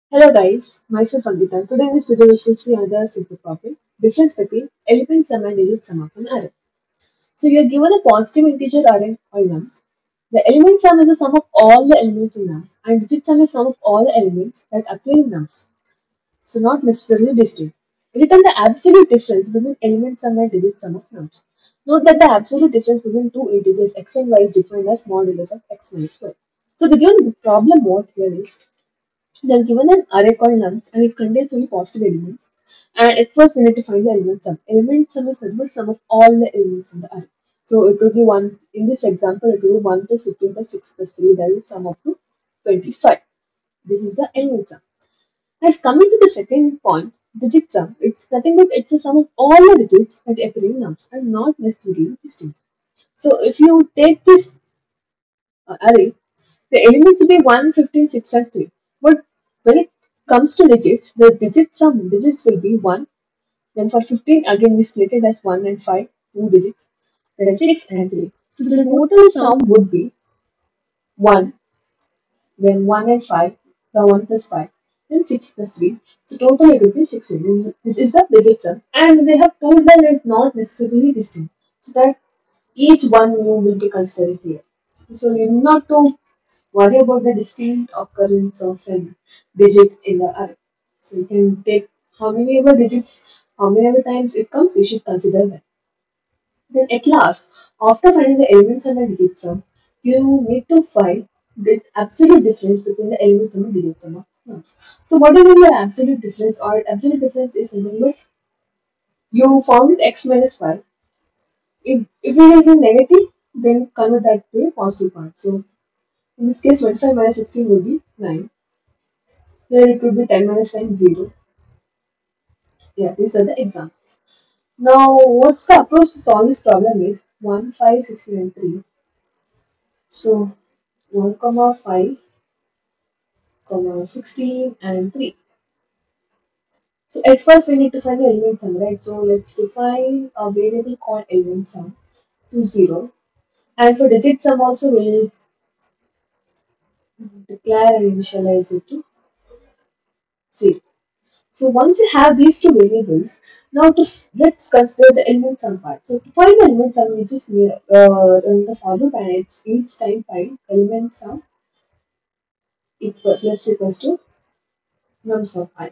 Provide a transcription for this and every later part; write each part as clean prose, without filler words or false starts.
Hello guys, myself Angita. Today in this video we shall see another simple problem. Difference between element sum and digit sum of an array. So you are given a positive integer array or nums. The element sum is the sum of all the elements in nums and digit sum is sum of all the elements that appear in nums. So not necessarily distinct. Return the absolute difference between element sum and digit sum of nums. Note that the absolute difference between two integers x and y is defined as modulus of x minus y. So the given problem what here is they're given an array called nums and it contains only positive elements. And at first we need to find the element sum. Element sum is nothing but sum of all the elements in the array. So it would be 1, in this example, it will be 1 plus 15 plus 6 plus 3, that would sum up to 25. This is the element sum. As coming to the second point, digit sum, it's nothing but it's a sum of all the digits that appear in nums and not necessarily distinct. So if you take this array, the elements will be 1, 15, 6, and 3. But when it comes to digits, the digits will be 1. Then for 15, again we split it as 1 and 5, 2 digits. Then 6 and 3. So the total sum would be 1, then 1 and 5, the 1 plus 5, then 6 plus 3. So total it would be 16. This is the digit sum. And they have told that it's not necessarily distinct. So that each one you will be considered here. So you need not to worry about the distinct occurrence of a digit in the array. So you can take how many ever digits, how many ever times it comes, you should consider that. Then at last, after finding the elements and the digit sum, you need to find the absolute difference between the elements and the digit sum of numbers. So what do you mean by absolute difference? Or absolute difference is something like you found x minus y. If it is in negative, then convert that to a positive part. So in this case, 25 minus 16 would be 9. Here it would be 10 minus 10, 0. Yeah, these are the examples. Now, what's the approach to solve this problem is 1, 5, 16 and 3. So, 1, comma 5, comma 16 and 3. So, at first we need to find the element sum, right? So, let's define a variable called element sum to 0. And for digit sum also, we'll declare and initialize it to 0. So once you have these two variables, now let's consider the element sum part. So to find the element sum, we just run the for loop and it's each time find element sum equals to nums of I.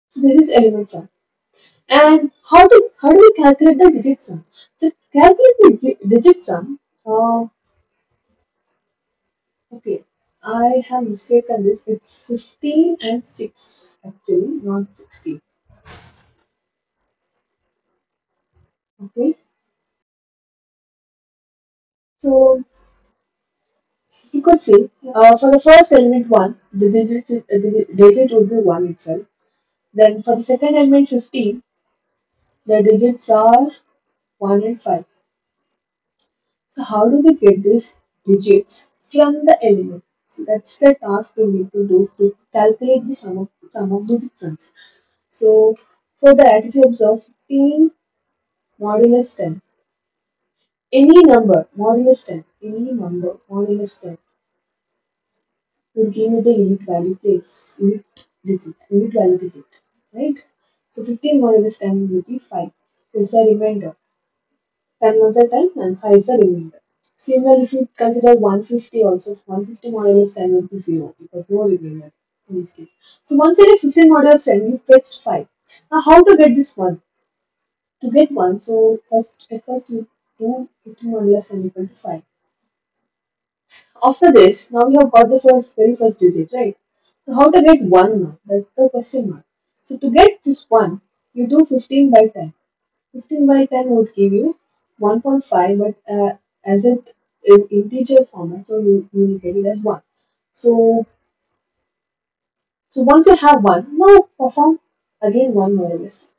So this is element sum. And how do we calculate the digit sum? So to calculate the digit sum, okay, I have mistaken this. It's 15 and 6 actually, not 16. Okay, so you could see for the first element 1, the digit would be 1 itself. Then for the second element 15, the digits are 1 and 5. So how do we get these digits from the element? So that's the task we need to do to calculate the sum of digit sums. So for that, if you observe 15 modulus 10, any number modulus 10 will give you the unit value digit, right? So 15 modulus 10 will be 5. So it's a remainder. 10 ones are 10 and 5 is the remainder. Similarly, if you consider 150 also, 150 modulus 10 will be 0 because no remainder in this case. So once you get 15 modulus 10, you fetched 5. Now how to get this 1? To get 1, so at first you do 15 modulus 10 equal to 5. After this, now we have got the very first digit, right? So how to get 1 now? That's the question mark. So to get this 1, you do 15 by 10. 15 by 10 would give you 1.5, but as it in integer format, so you will get it as 1. So, so once you have 1, now perform again 1 modulus.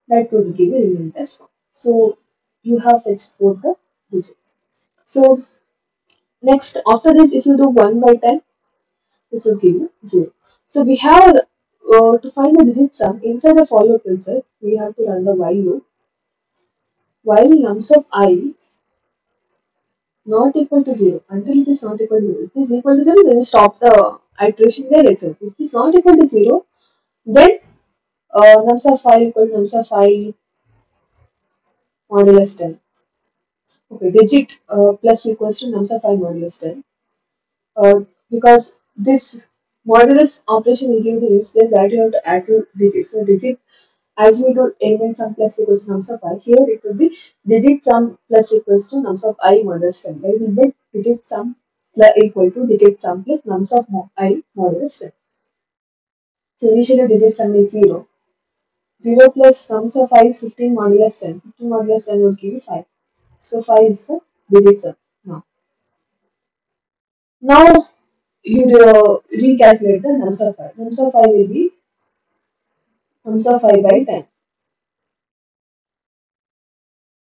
That would give you remainder as 1. So you have fetched both the digits. So next, after this, if you do 1 by 10, this will give you 0. So we have to find the digit sum inside the for loop itself, we have to run the while loop. While nums of I not equal to 0. Until it is not equal to 0. If it is equal to 0, then you stop the iteration there itself. If it is not equal to 0, then nums of 5 equal to nums of 5 modulus 10. Okay, digit plus equals to nums of 5 modulus 10. Because this modulus operation will give the units place that you have to add to digits. So digit, as we do element sum plus equals to nums of I, here it will be digit sum plus equals to nums of I modulus 10. That is instead digit sum plus equal to digit sum plus nums of I modulus 10. So initially digit sum is 0. 0 plus nums of I is 15 modulus 10. 15 modulus 10 would give you 5. So 5 is the digit sum. Now you recalculate the nums of 5. Nums of 5 will be nums of 5 by 10.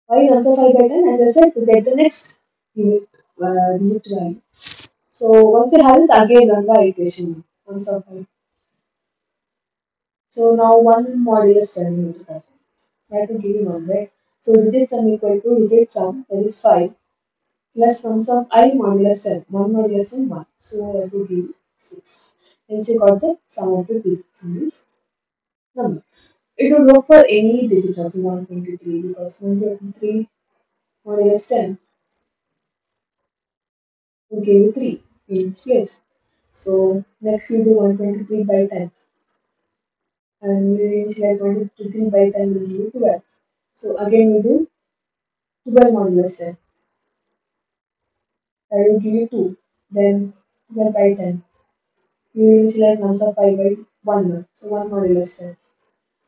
Why nums of 5 by 10? As I said, to get the next unit digit value. So once you have this, again run the iteration nums of 5. So now 1 modulus 10 you need to calculate. That will give you 1, right? So digit sum equal to digit sum, that is 5, plus sums of I modulus 10. 1 modulus 10, 1. So that will give you 6. Hence you got the sum of the digits in this number. It would work for any digit also 123 because 123 modulus 10 would give you 3 in its place. So next you do 123 by 10 and you initialize 123 by 10 will give you 12. So again we do 12 modulus 10, that will give you 2. Then 12 by 10. You initialize nums of 5 by 1. So 1 modulus 10,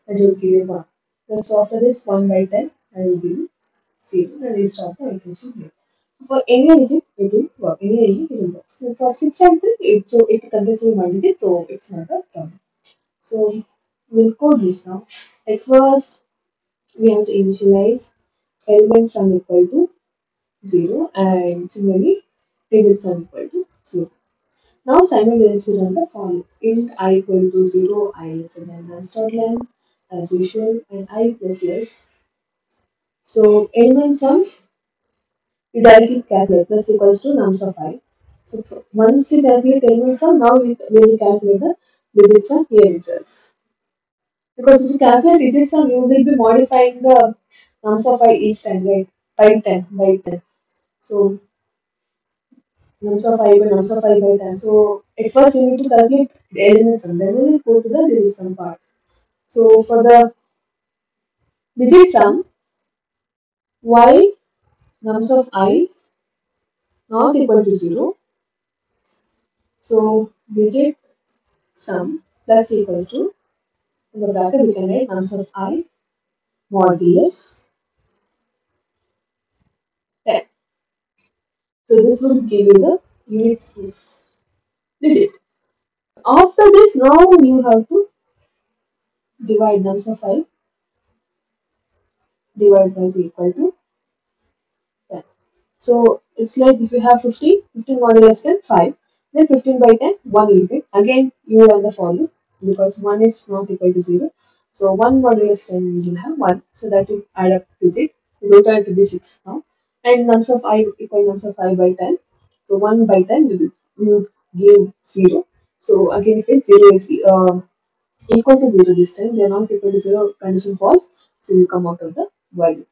that will give you 1. Then so after this 1 by 10, that will give you 0 and you stop the iteration here. For any digit, it will work. Any digit, it will work. So for 6 and 3, it contains only one digit, so it's not a problem. So we'll code this now. At first, we have to initialize element sum equal to 0 and similarly digit sum equal to 0. Now simultaneously run the for int I equal to 0, I lesser than dot length as usual and I plus plus. So element sum you directly calculate plus equals to nums of I. So once you calculate element sum, now we will calculate the digit sum here itself. Because if you calculate digit sum, you will be modifying the nums of I each time, right? By 10, by 10. So nums of I by nums of I by 10. So at first you need to calculate the element sum, then we will go to the digit sum part. So for the digit sum, y nums of I not equal to 0. So digit sum plus equals to, in the bracket we can write nums of I modulus 10. So this would give you the unit space digit. After this, now you have to divide nums of I divided by the equal to 10. So it's like if you have 15, 15 modulus 10, 5. Then 15 by 10, 1 will get. Again, you run the for loop because 1 is not equal to 0. So 1 modulus 10 you will have 1. So that will add up digit. The total have to be 6 now. And nums of I equal nums of I by 10. So 1 by 10 you give 0. So again if it's 0 is equal to 0 this time, they are not equal to 0, condition false. So you come out of the while.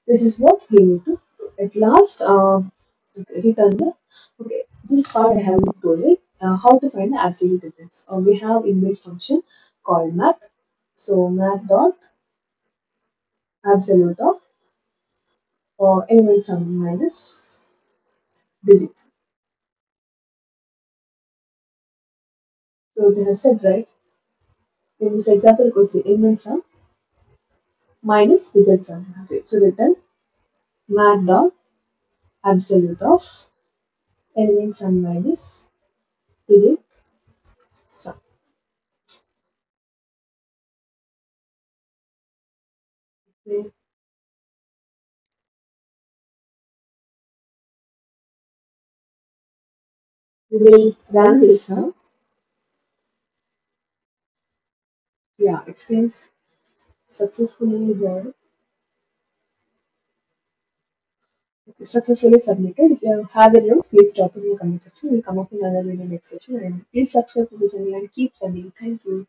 This is what we need to do. At last, okay, return the, okay, this part I haven't told it, how to find the absolute difference. We have inbuilt function called math. So math dot absolute of element sum minus digits. So they have said, right, in this example, you could say element sum minus digit sum. Okay, so return math dot absolute of element sum minus digit sum. Okay. We will run this now. Yeah, it's been successfully there. successfully submitted. If you have any notes, please drop it in the comment section. We'll come up with another video next session. And please subscribe to the channel and keep learning. Thank you.